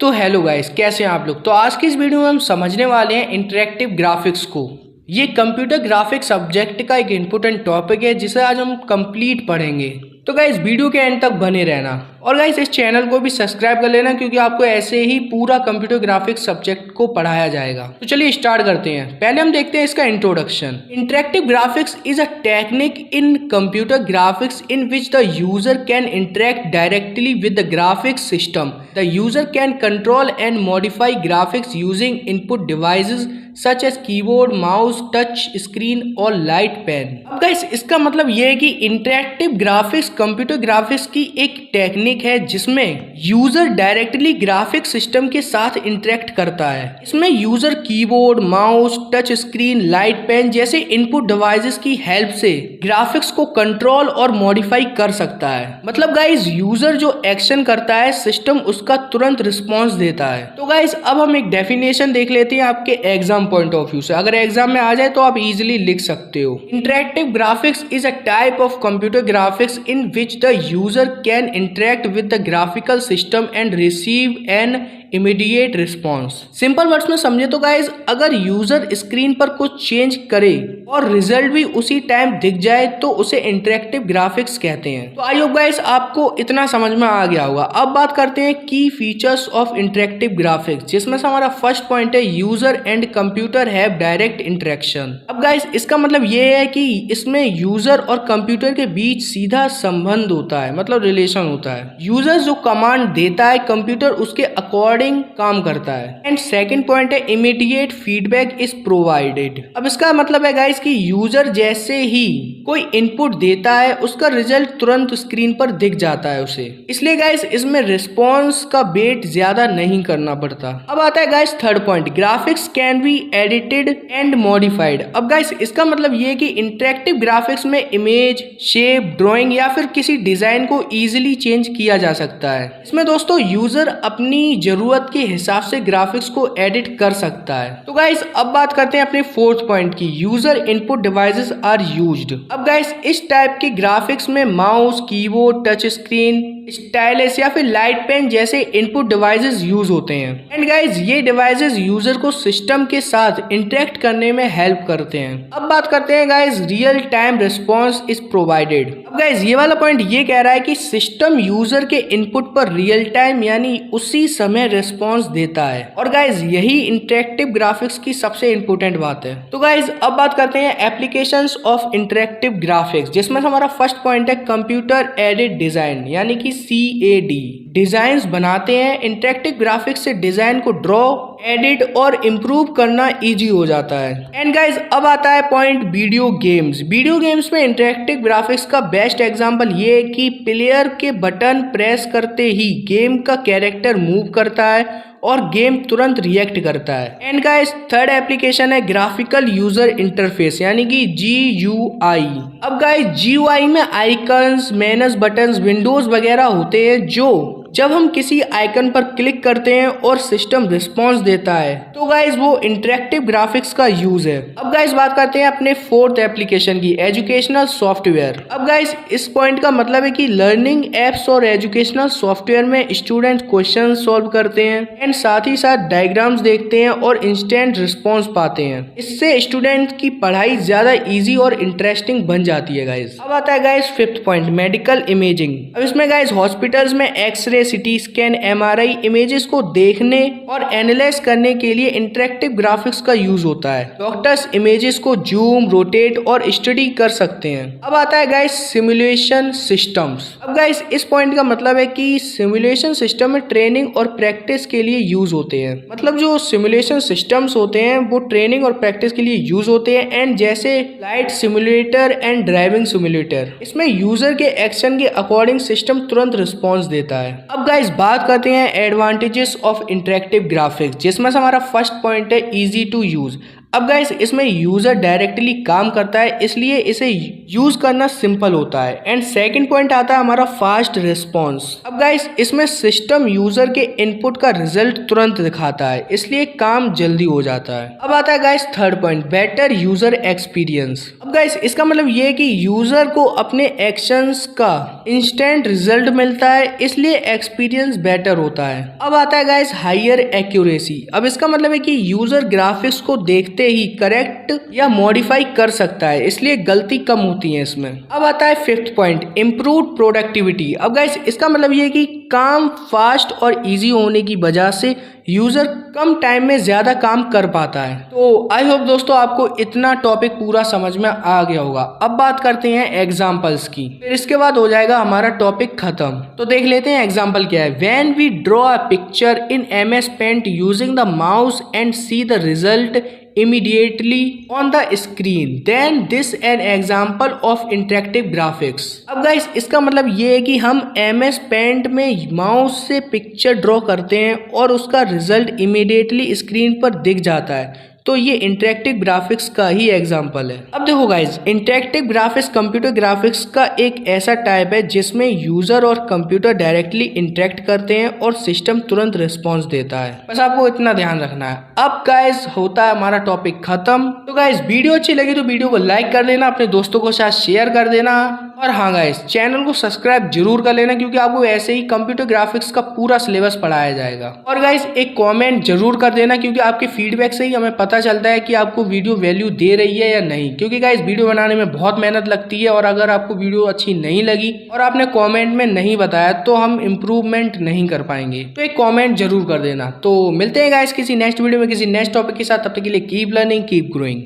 तो hello guys, कैसे हैं आप लोग। तो आज की इस वीडियो में हम समझने वाले हैं इंटरेक्टिव ग्राफिक्स को। ये कंप्यूटर ग्राफिक्स सब्जेक्ट का एक इम्पोर्टेंट टॉपिक है जिसे आज हम कंप्लीट पढ़ेंगे। तो गाइस वीडियो के एंड तक बने रहना और गाइस इस चैनल को भी सब्सक्राइब कर लेना क्योंकि आपको ऐसे ही पूरा कंप्यूटर ग्राफिक्स सब्जेक्ट को पढ़ाया जाएगा। तो चलिए स्टार्ट करते हैं। पहले हम देखते हैं इसका introduction. Interactive graphics is a technique in computer graphics in which the user can interact directly with the graphics system. The user can control and modify graphics using input devices such as keyboard, mouse, touch screen और light pen. अब guys इसका मतलब ये है कि interactive graphics computer graphics की एक technique है जिसमें यूजर डायरेक्टली ग्राफिक्स सिस्टम के साथ इंटरेक्ट करता है। इसमें user keyboard, mouse, touch screen, light pen जैसे इनपुट डिवाइसेस की हेल्प से ग्राफिक्स को कंट्रोल और मॉडिफाई कर सकता है। मतलब गाइस यूजर जो एक्शन करता है सिस्टम उसका तुरंत रिस्पॉन्स देता है। तो गाइस अब हम एक डेफिनेशन देख लेते हैं आपके एग्जाम पॉइंट ऑफ व्यू से। अगर एग्जाम में आ जाए तो आप इजीली लिख सकते हो। Interactive graphics is a type of computer graphics in which the user can interact with the graphical system and receive an immediate response. Simple words में समझे तो गाइज अगर यूजर स्क्रीन पर कुछ चेंज करे और रिजल्ट भी उसी टाइम दिख जाए तो उसे इंटरेक्टिव ग्राफिक्स कहते हैं। तो आई होप गाइज आपको इतना समझ में आ गया होगा। अब बात करते हैं की फीचर्स ऑफ इंटरेक्टिव ग्राफिक्स, जिसमें से हमारा फर्स्ट पॉइंट है user and computer have direct interaction. अब गाइज इसका मतलब ये है कि इसमें यूजर और कंप्यूटर के बीच सीधा संबंध होता है, मतलब रिलेशन होता है। यूजर जो कमांड देता है कंप्यूटर उसके अकॉर्डिंग काम करता है। एंड सेकंड पॉइंट है इमीडिएट फीडबैक इज प्रोवाइडेड। अब इसका मतलब है गाइस कि यूजर जैसे ही कोई इनपुट देता है उसका रिजल्ट तुरंत स्क्रीन पर दिख जाता है उसे। इसलिए गाइस इसमें रिस्पॉन्स का वेट ज्यादा नहीं करना पड़ता। अब आता है guys third point, graphics can be edited and modified. अब गाइस इसका मतलब ये कि इंटरेक्टिव ग्राफिक्स में इमेज, शेप, ड्राइंग या फिर किसी डिजाइन को इजीली चेंज किया जा सकता है। इसमें दोस्तों यूजर अपनी जरूरत के हिसाब से ग्राफिक्स को एडिट कर सकता है। तो गाइस अब बात करते हैं अपने फोर्थ पॉइंट की, user input devices are used. अब गाइस इस टाइप के ग्राफिक्स में mouse, keyboard, touch screen, stylus या फिर लाइट पेन जैसे इनपुट डिवाइसेस यूज होते हैं। एंड गाइस ये डिवाइसेस यूजर को सिस्टम के साथ इंटरेक्ट करने में हेल्प करते हैं। अब बात करते हैं guys real time response is provided. अब गाइस ये वाला पॉइंट ये कह रहा है कि सिस्टम यूजर के इनपुट पर रियल टाइम यानी उसी समय रिस्पॉन्स देता है। और गाइज यही इंटरेक्टिव ग्राफिक्स की सबसे इंपॉर्टेंट बात है। तो गाइज अब बात करते हैं एप्लीकेशंस ऑफ इंटरेक्टिव ग्राफिक्स, जिसमें हमारा फर्स्ट पॉइंट है कंप्यूटर एडेड डिजाइन यानी कि CAD। डिजाइन्स बनाते हैं। इंटरेक्टिव ग्राफिक्स से डिजाइन को ड्रॉ, एडिट और इम्प्रूव करना इजी हो जाता है। एंड गाइज अब आता है point video games. Video games में इंटरेक्टिव ग्राफिक्स का बेस्ट एग्जांपल ये है कि प्लेयर के बटन प्रेस करते ही गेम का कैरेक्टर मूव करता है और गेम तुरंत रिएक्ट करता है। एंड गाइस थर्ड एप्लीकेशन है ग्राफिकल यूजर इंटरफेस यानी कि GUI। अब गाइस GUI में आइकन्स, मेनस, बटन्स, विंडोज वगैरह होते हैं जो जब हम किसी आइकन पर क्लिक करते हैं और सिस्टम रिस्पॉन्स देता है तो गाइज वो इंटरेक्टिव ग्राफिक्स का यूज है। अब गाइज बात करते हैं अपने फोर्थ एप्लीकेशन की, एजुकेशनल सॉफ्टवेयर। अब गाइज इस पॉइंट का मतलब है कि लर्निंग एप्स और एजुकेशनल सॉफ्टवेयर में स्टूडेंट क्वेश्चन सॉल्व करते हैं एंड साथ ही साथ डायग्राम्स देखते हैं और इंस्टेंट रिस्पॉन्स पाते हैं। इससे स्टूडेंट की पढ़ाई ज्यादा इजी और इंटरेस्टिंग बन जाती है गाइज। अब आता है guys fifth point, medical imaging. अब इसमें गाइज हॉस्पिटल्स में x-ray, CT scan, MRI images को देखने और एनालाइज करने के लिए इंटरेक्टिव ग्राफिक्स का यूज होता है। डॉक्टर्स इमेजेस को जूम, रोटेट और स्टडी कर सकते हैं। अब आता है गाइस सिमुलेशन सिस्टम्स। अब गाइस इस पॉइंट का मतलब है कि सिमुलेशन सिस्टम में ट्रेनिंग और प्रैक्टिस के लिए यूज होते हैं। मतलब जो सिमुलेशन सिस्टम्स होते हैं वो ट्रेनिंग और प्रैक्टिस के लिए यूज होते हैं। एंड जैसे flight simulator and driving simulator, इसमें यूजर के एक्शन के अकॉर्डिंग सिस्टम तुरंत रिस्पॉन्स देता है। अब गाइस बात करते हैं एडवांटेजेस ऑफ इंटरेक्टिव ग्राफिक्स, जिसमें से हमारा फर्स्ट पॉइंट है इजी टू यूज। अब गाइस इसमें यूजर डायरेक्टली काम करता है, इसलिए इसे यूज करना सिंपल होता है। एंड सेकंड पॉइंट आता है हमारा फास्ट रिस्पॉन्स। अब गाइस इसमें सिस्टम यूजर के इनपुट का रिजल्ट तुरंत दिखाता है, इसलिए काम जल्दी हो जाता है। अब आता है guys third point, better user experience. अब गाइस इसका मतलब ये है कि यूजर को अपने एक्शंस का इंस्टेंट रिजल्ट मिलता है, इसलिए एक्सपीरियंस बेटर होता है। अब आता है गाइस हायर एक्यूरेसी। अब इसका मतलब है कि यूजर ग्राफिक्स को देखते ही करेक्ट या मॉडिफाई कर सकता है, इसलिए गलती कम होती है इसमें। अब आता है फिफ्थ पॉइंट, इम्प्रूव प्रोडक्टिविटी। अब गाइस इसका मतलब ये है कि काम फास्ट और इजी होने की वजह से यूजर कम टाइम में ज्यादा काम कर पाता है। तो आई होप दोस्तों आपको इतना टॉपिक पूरा समझ में आ गया होगा। अब बात करते हैं एग्जांपल्स की, फिर इसके बाद हो जाएगा हमारा टॉपिक खत्म। तो देख लेते हैं एग्जांपल क्या है। When we draw a picture in MS Paint using the mouse and see the result immediately on the screen, then this an example of interactive graphics। अब गाइस इसका मतलब ये है कि हम MS Paint में माउस से पिक्चर ड्रॉ करते हैं और उसका रिजल्ट इमीडिएटली स्क्रीन पर दिख जाता है, तो ये इंटरेक्टिव ग्राफिक्स का ही एग्जाम्पल है। अब देखो guys, interactive graphics computer graphics का एक ऐसा टाइप है जिसमें यूजर और कंप्यूटर डायरेक्टली इंटरेक्ट करते हैं और सिस्टम तुरंत रिस्पॉन्स देता है। बस आपको इतना ध्यान रखना है। अब गाइस होता है हमारा टॉपिक खत्म। तो गाइस वीडियो अच्छी लगी तो वीडियो को लाइक कर देना, अपने दोस्तों के साथ शेयर कर देना, और हाँ गाइस चैनल को सब्सक्राइब जरूर कर लेना, क्योंकि आपको ऐसे ही कंप्यूटर ग्राफिक्स का पूरा सिलेबस पढ़ाया जाएगा। और गाइस एक कमेंट जरूर कर देना, क्योंकि आपके फीडबैक से ही हमें पता चलता है कि आपको वीडियो वैल्यू दे रही है या नहीं। क्योंकि गाइस वीडियो बनाने में बहुत मेहनत लगती है, और अगर आपको वीडियो अच्छी नहीं लगी और आपने कमेंट में नहीं बताया तो हम इम्प्रूवमेंट नहीं कर पाएंगे। तो एक कमेंट जरूर कर देना। तो मिलते हैं गाइस किसी नेक्स्ट वीडियो में किसी नेक्स्ट टॉपिक के साथ। तब तक के लिए कीप लर्निंग, कीप ग्रोइंग।